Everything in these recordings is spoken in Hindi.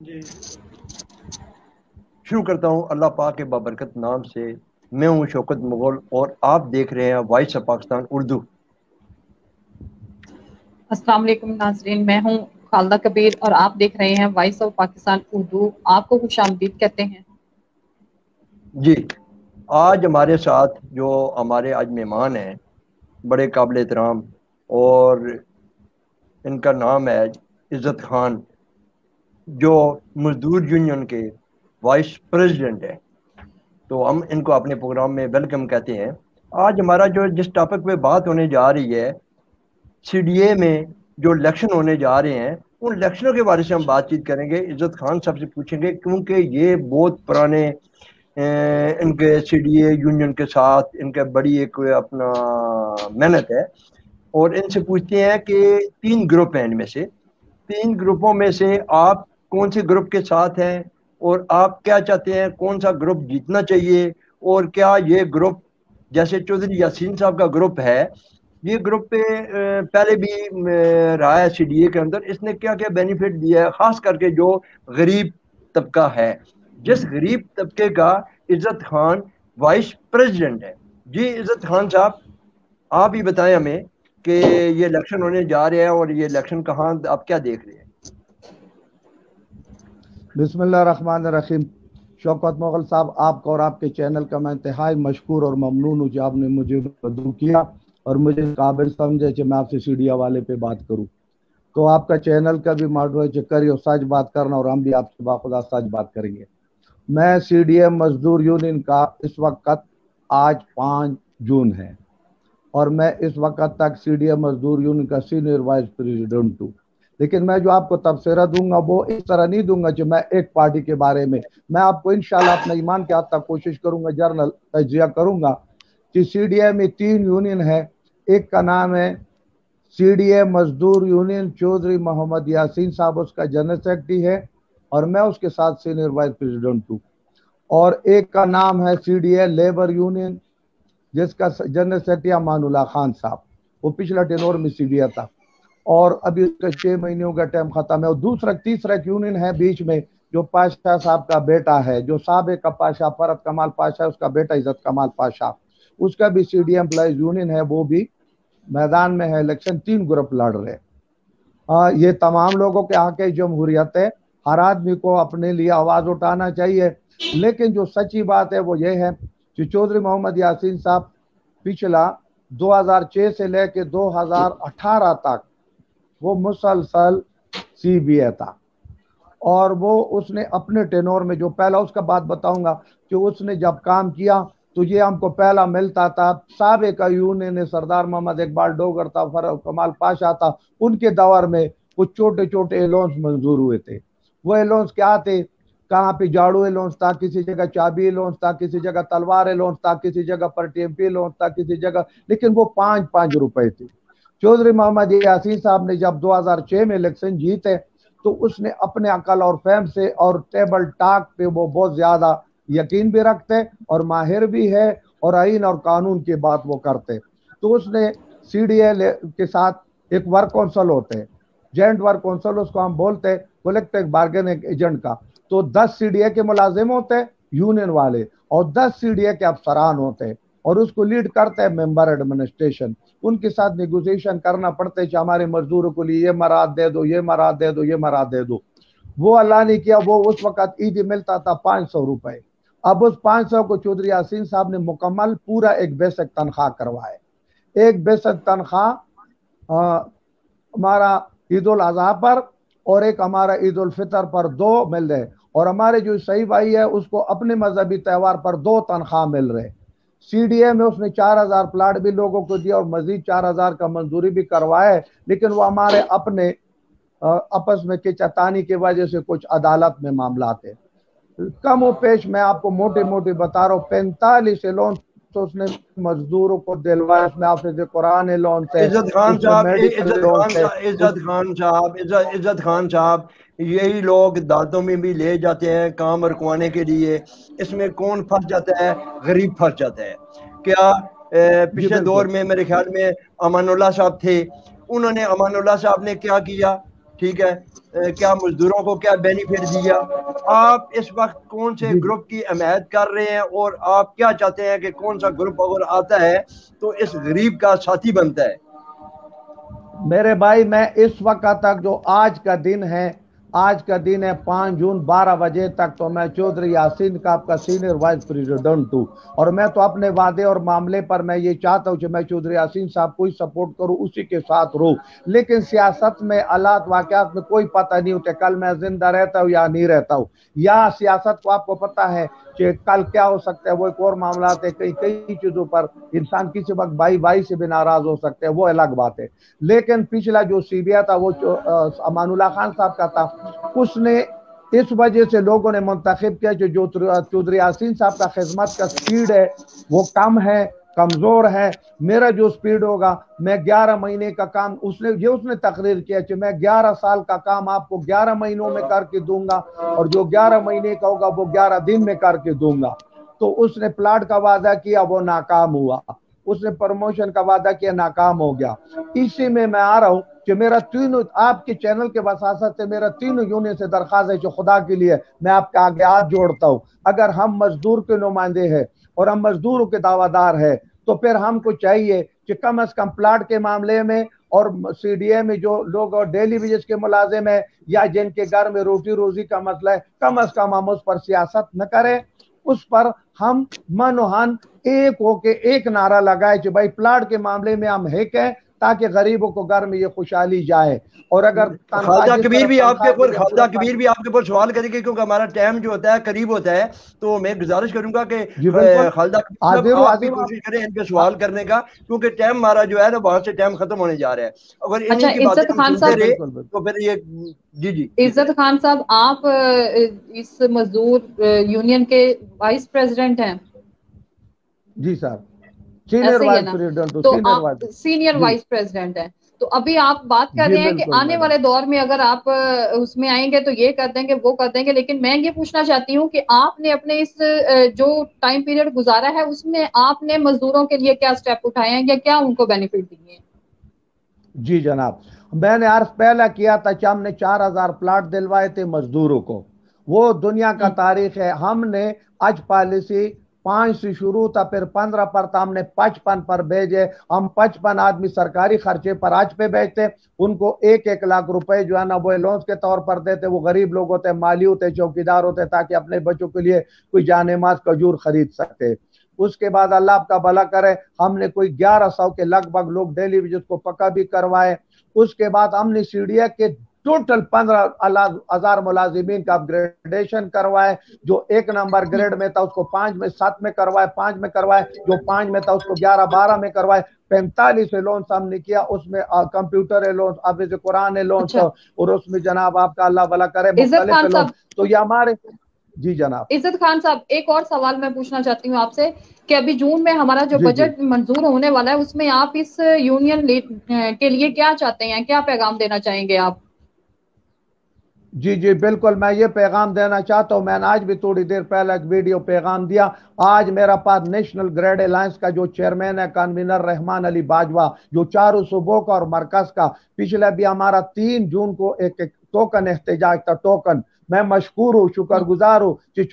जी। शुरू करता हूँ अल्लाह पाक के बाबरकत नाम से। मैं हूँ शौकत मुगल और आप देख रहे हैं वॉइस ऑफ पाकिस्तान उर्दू। अस्सलाम वालेकुम नाजरीन, मैं हूँ खालदा कबीर और आप देख रहे हैं वॉइस ऑफ पाकिस्तान उर्दू। आपको खुशामदीद कहते हैं। जी, आज हमारे साथ जो हमारे आज मेहमान हैं, बड़े काबिल एहतराम, और इनका नाम है इज़्ज़त खान, जो मजदूर यूनियन के वाइस प्रेसिडेंट है। तो हम इनको अपने प्रोग्राम में वेलकम कहते हैं। आज हमारा जो जिस टॉपिक पे बात होने जा रही है, सीडीए में जो इलेक्शन होने जा रहे हैं, उन इलेक्शनों के बारे से हम बातचीत करेंगे। इज्जत खान साहब से पूछेंगे, क्योंकि ये बहुत पुराने इनके सीडीए यूनियन के साथ इनके बड़ी एक अपना मेहनत है। और इनसे पूछते हैं कि तीन ग्रुप हैं, इनमें से तीन ग्रुपों में से आप कौन से ग्रुप के साथ हैं, और आप क्या चाहते हैं, कौन सा ग्रुप जीतना चाहिए, और क्या ये ग्रुप जैसे चौधरी यासीन साहब का ग्रुप है, ये ग्रुप पे पहले भी रहा है सीडीए के अंदर, इसने क्या क्या बेनिफिट दिया है, खास करके जो गरीब तबका है, जिस गरीब तबके का इज्जत खान वाइस प्रेसिडेंट है। जी इज्जत खान साहब, आप ही बताएं हमें कि ये इलेक्शन होने जा रहे हैं और ये इलेक्शन कहाँ, आप क्या देख रहे हैं। बिस्मिल्लाहिर्रहमानिर्रहीम। शौकत मुगल साहब, आपका और आपके चैनल का मैं इंतहाई मशकूर और ममनून हूँ कि आपने मुझे मदऊ किया और मुझे काबिल समझे कि मैं आपसे सीढ़िया वाले पे बात करूँ। तो आपका चैनल का भी माडो है कि करियो सच बात करना, और हम भी आपसे बाखुदा सच बात करेंगे। मैं सीडीए मजदूर यूनियन का इस वक्त आज 5 जून है और मैं इस वक्त तक सीडीए मजदूर यूनियन का सीनियर वाइस प्रेसिडेंट हूँ। लेकिन मैं जो आपको तबसरा दूंगा वो इस तरह नहीं दूंगा कि मैं एक पार्टी के बारे में, मैं आपको इंशाल्लाह अपने ईमान के हद तक कोशिश करूंगा, जर्नल तजिया करूंगा कि सीडीए में 3 यूनियन है। एक का नाम है सीडीए मजदूर यूनियन, चौधरी मोहम्मद यासीन साहब उसका जनरल सेक्रेटरी है और मैं उसके साथ सीनियर वाइस प्रेसिडेंट हूँ। और एक का नाम है सीडीए लेबर यूनियन, जिसका जनरल सेक्रेटरी अमानुल्लाह खान साहब, वो पिछला टेनोर में सीडीए था और अभी उसका 6 महीनों का टाइम खत्म है। और दूसरा तीसरा एक यूनियन है बीच में, जो पाशा साहब का बेटा है, जो साबिक का पाशा फरत कमाल पाशा, उसका बेटा इज्जत कमाल पाशा, उसका भी सीडीए एम्प्लॉइज यूनियन है, वो भी मैदान में है। इलेक्शन 3 ग्रुप लड़ रहे हैं। ये तमाम लोगों के हक जमहूरियत है, हर आदमी को अपने लिए आवाज उठाना चाहिए। लेकिन जो सच्ची बात है वो ये है कि चौधरी मोहम्मद यासीन साहब पिछला 2006 से लेकर 2018 तक वो मुसलसल सीबीए था और वो उसने अपने टेनोर में, जो पहला उसका बात बताऊंगा कि उसने जब काम किया तो ये हमको पहला मिलता था साबिक यूनियन ने, सरदार मोहम्मद इकबाल डोगर था, फरूख कमाल पाशा था, उनके दौर में कुछ छोटे छोटे एलोन्स मंजूर हुए थे। वो एलोन्स क्या थे, कहाँ पे झाड़ू एलोन्स था, किसी जगह चाबी एलोन्स था, किसी जगह तलवार एलोन्स था, किसी जगह पर टेम्पी एलोन्स था, किसी जगह, लेकिन वो 5-5 रुपए थे। चौधरी मोहम्मद यासीन साहब ने जब 2006 में इलेक्शन जीते तो उसने अपने अकल और फहम से और टेबल टॉक पे वो बहुत ज्यादा यकीन भी रखते और माहिर भी है और आइन और कानून की बात वो करते। तो उसने सीडीए के साथ एक वर्क काउंसिल होते हैं, जॉइंट वर्क काउंसिल उसको हम बोलते हैं, कलेक्टिव बार्गेनिंग एजेंट का। तो 10 सीडीए के मुलाजिम होते हैं यूनियन वाले और 10 सीडीए के अफसरान होते हैं और उसको लीड करते हैं मेंबर एडमिनिस्ट्रेशन। उनके साथ नेगोशिएशन करना पड़ता है कि हमारे मजदूरों को लिए ये मराद दे दो, ये मराद दे दो, ये मराद दे दो। वो अल्लाह ने किया, वो उस वक्त ईदी मिलता था 500 रुपए। अब उस 500 को चौधरी यासीन साहब ने मुकम्मल पूरा एक बेसिक तनख्वाह करवाए। एक बेसिक तनख्वाह हमारा ईद उल अजहा पर और एक हमारा ईद उल फितर पर 2 मिल रहे, और हमारे जो सही भाई है उसको अपने मजहबी त्यौहार पर 2 तनख्वाह मिल रहे। सीडीए में उसने 4,000 प्लाट भी लोगों को दिया और मजीद 4,000 का मंजूरी भी करवाए, लेकिन वो हमारे अपने आपस में खिंचातानी की वजह से कुछ अदालत में मामला थे। कम पेश मैं आपको मोटे मोटे बता रहा हूँ, 45 लोन तो उसने मजदूरों को दिलवाए, उसमें हाफिज कुरान लोन थे, इज्जत खान उसमें साहब, मेडिकल लोन थे। इज्जत खान साहब, यही लोग दांतों में भी ले जाते हैं काम रुकवाने के लिए। इसमें कौन फंस जाता है? गरीब फंस जाता है। क्या जी पिछले दौर बिल्कुल। में मेरे ख्याल में अमानुल्लाह साहब थे, उन्होंने, अमानुल्लाह साहब ने क्या किया ठीक है, क्या मजदूरों को क्या बेनिफिट दिया। आप इस वक्त कौन से ग्रुप की हमायत कर रहे हैं और आप क्या चाहते हैं कि कौन सा ग्रुप अगर आता है तो इस गरीब का साथी बनता है। मेरे भाई, मैं इस वक्त तक जो आज का दिन है, आज का दिन है 5 जून 12 बजे तक, तो मैं चौधरी यासीन का आपका सीनियर वाइस प्रेसिडेंट हूँ। और मैं तो अपने वादे और मामले पर मैं ये चाहता हूँ कि मैं चौधरी यासीन साहब को ही सपोर्ट करूँ, उसी के साथ रहूँ। लेकिन सियासत में हालात वाकयात में कोई पता नहीं होते, कल मैं जिंदा रहता हूँ या नहीं रहता हूँ। या सियासत को आपको पता है कि कल क्या हो सकता है, वो एक और मामला है। कई कई चीजों पर इंसान किसी वक्त भाई भाई से भी नाराज हो सकते हैं, वो अलग बात है। लेकिन पिछला जो सीबिया था वो अमानुल्लाह खान साहब का था, उसने इस वजह से लोगों ने मुंतखब किया जो चौधरी यासीन साहब का खिदमत का स्पीड है वो कम है, कमजोर है। मेरा जो स्पीड होगा, मैं 11 महीने का काम, उसने तकरीर किया कि मैं 11 साल का काम आपको 11 महीनों में करके दूंगा, और जो 11 महीने का होगा वो 11 दिन में करके दूंगा। तो उसने प्लाट का वादा किया, वो नाकाम हुआ। उसने प्रमोशन का वादा किया, नाकाम हो गया। इसी में मैं आ रहा हूं कि मेरा तीनों आपके चैनल के वसासत से मेरा तीनों यूनियन से दरखास्त है कि खुदा के लिए मैं आपके आगे हाथ जोड़ता हूं, अगर हम मजदूर के नुमाइंदे हैं और हम मजदूरों के दावादार है, तो फिर हमको चाहिए कि कम अज कम प्लाट के मामले में और सीडीए में जो लोग और डेली वेजेस के मुलाजिम है या जिनके घर में रोटी रोजी का मसला है, कम अज कम हम उस पर सियासत न करें। उस पर हम मनोहन एक होके एक नारा लगाए कि भाई प्लाट के मामले में हम एक हैं, ताकि गरीबों को घर में ये खुशहाली जाए। और अगर तनख्वाह खालदा जिस कबीर तरफ भी आपके तनख्वाह के ऊपर लिए खालदा पूरा कबीर भी आपके ऊपर सवाल करेंगे, क्योंकि हमारा टाइम जो होता है करीब होता है। तो मैं गुजारिश करूंगा कि जी बिल्कुल खालदा कबीर साहब हाजिर आप भी हाजिर कोशिश करें इन पे सवाल करने का, क्योंकि टाइम हमारा जो है ना वहां से टाइम खत्म होने जा रहा है। अगर अच्छा, इन्हीं की बातें इज्जत हम खान सुनते साहब, रहे बिल्कुल बिल्कुल तो फिर ये जी जी इज्जत खान साहब, आप इस मजदूर यूनियन के वाइस प्रेसिडेंट हैं, जी सर, सीनियर ऐसे ही है वाइस ना? प्रेसिडेंट हूँ, तो सीनियर आप वाइस। सीनियर जी वाइस प्रेसिडेंट हैं। तो अभी आप बात कर जी रहे हैं कि बिल्कुल आने मैडम। वाले दौर में अगर आप उसमें आएंगे तो ये कर देंगे, वो कर देंगे। लेकिन मैं ये पूछना चाहती हूँ कि आपने अपने इस जो टाइम पीरियड गुजारा है उसमें आपने मजदूरों के लिए क्या स्टेप उठाए हैं या क्या उनको बेनिफिट दिए हैं? जी जनाब, मैंने अर्ज पहला किया था कि हमने 4,000 प्लाट दिलवाए थे मजदूरों को। वो दुनिया का हम्म। तारीख है। हमने आज पॉलिसी 5 से शुरू था, फिर 15 पर था, हमने 55 पर भेजे। हम 55 आदमी सरकारी खर्चे पर आज पे भेजते, उनको 1-1 लाख रुपए जो है ना वो लोन्स के तौर पर देते। वो गरीब लोग होते, माली होते, चौकीदार होते, ताकि अपने बच्चों के लिए कोई जानेमाज खजूर खरीद सकते। उसके बाद अल्लाह आपका भला करे, हमने कोई 1100 के लगभग लोग डेली विजिट को पक्का भी करवाए। उसके बाद हमने सीडीए के टोटल 15,000 मुलाजिमीन का अपग्रेडेशन करवाए। जो 1 नंबर ग्रेड में था उसको 5 में 7 में करवाए, 5 में करवाए, जो 5 में था उसको 11-12 में करवाए। 45 लोन हमने किया, उसमें कंप्यूटर लोन, हाफिज कुरान लोन, अच्छा, और उसमें जनाब आपका अल्लाह भला करे इज्जत मुख्तलिफ खान लोन। साहब, तो ये हमारे, जी जनाब, इज्जत खान साहब, एक और सवाल मैं पूछना चाहती हूँ आपसे कि अभी जून में हमारा जो जी जी बजट मंजूर होने वाला है उसमें आप इस यूनियन के लिए क्या चाहते हैं, क्या पैगाम देना चाहेंगे आप? जी जी बिल्कुल, मैं ये पैगाम देना चाहता हूँ। मैंने आज भी थोड़ी देर पहले एक वीडियो पैगाम दिया। आज मेरा पास नेशनल ग्रेड अलायंस का जो चेयरमैन है कन्वीनर रहमान अली बाजवा, जो चारों सूबों का और मरकज का, पिछले भी हमारा 3 जून को एक टोकन एहतजाज था, टोकन। मैं मशकूर हूँ, शुक्रगुजार हूँ कि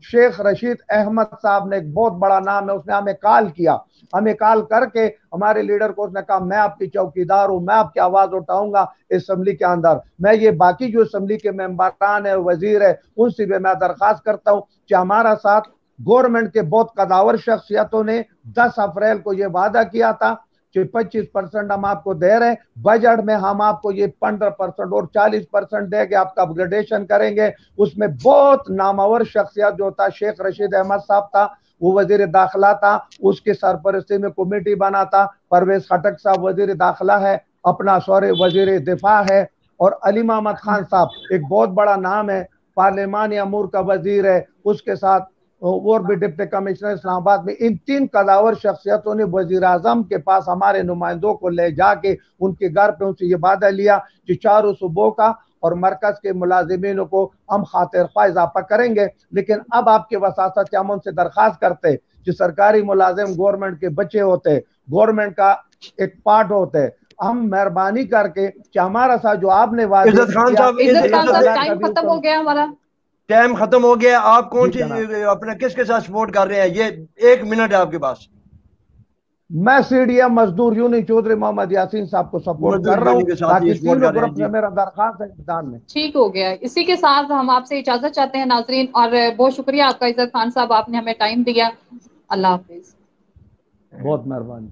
शेख रशीद अहमद साहब ने, एक बहुत बड़ा नाम है, उसने हमें कॉल किया। हमें कॉल करके हमारे लीडर को उसने कहा मैं आपकी चौकीदार हूं, मैं आपकी आवाज उठाऊंगा असेंबली के अंदर। मैं ये बाकी जो असेंबली के मेंबरान है, वजीर है, उनसे भी मैं दरखास्त करता हूं कि हमारा साथ गवर्नमेंट के बहुत कदावर शख्सियतों ने 10 अप्रैल को ये वादा किया था कि 25% हम आपको दे रहे हैं, बजट में हम आपको ये 15% और 40% देंगे, आपका अपग्रेडेशन करेंगे। उसमें बहुत नामवर शख्सियत जो था, शेख रशीद अहमद साहब था, वो वजीर दाखिला था, उसके सरपरस्ती में कमेटी बना था। परवेज खटक साहब वजीर दाखिला है, अपना सॉरी वजीर दिफा है, और अली मोहम्मद खान साहब एक बहुत बड़ा नाम है, पार्लिमानी अमूर का वजीर है, उसके साथ और भी डिप्टी कमिश्नर इस्लामाबाद में। इन 3 कदावर शख्सियतों ने वजीर आजम के पास हमारे नुमाइंदों को ले जाके उनके घर पे उनसे ये वादा लिया कि चारों सूबों का और मरकज के मुलाजिमीनों को हम खातिर ख्वाह इजाफा करेंगे। लेकिन अब आपके वसासत से हम उनसे दरखास्त करते कि सरकारी मुलाजिम गवर्नमेंट के बच्चे होते, गवर्नमेंट का एक पार्ट होते, हम मेहरबानी करके कि हमारा साथ जो आपने वादे इज्जत खान साहब, इज्जत खान साहब टाइम खत्म हो गया हमारा। टाइम खत्म हो गया। आप कौन जी सी जनाब। अपने किसके साथ सपोर्ट कर रहे हैं? ये 1 मिनट है आपके पास। मैं सीडीएम मजदूर यूनी चौधरी मोहम्मद यासीन साहब को सपोर्ट मजदूर कर रहा हूँ। यूनियन के साथ ही बाकी सपोर्ट तीनों कर रहे हैं ग्रुप जी। से मेरा दरखास्त है मैदान में। ठीक हो गया। इसी के साथ हम आपसे इजाजत चाहते हैं नाजरीन, और बहुत शुक्रिया आपका इज्जत खान साहब, आपने हमें टाइम दिया। अल्लाह हाफिज। बहुत मेहरबानी।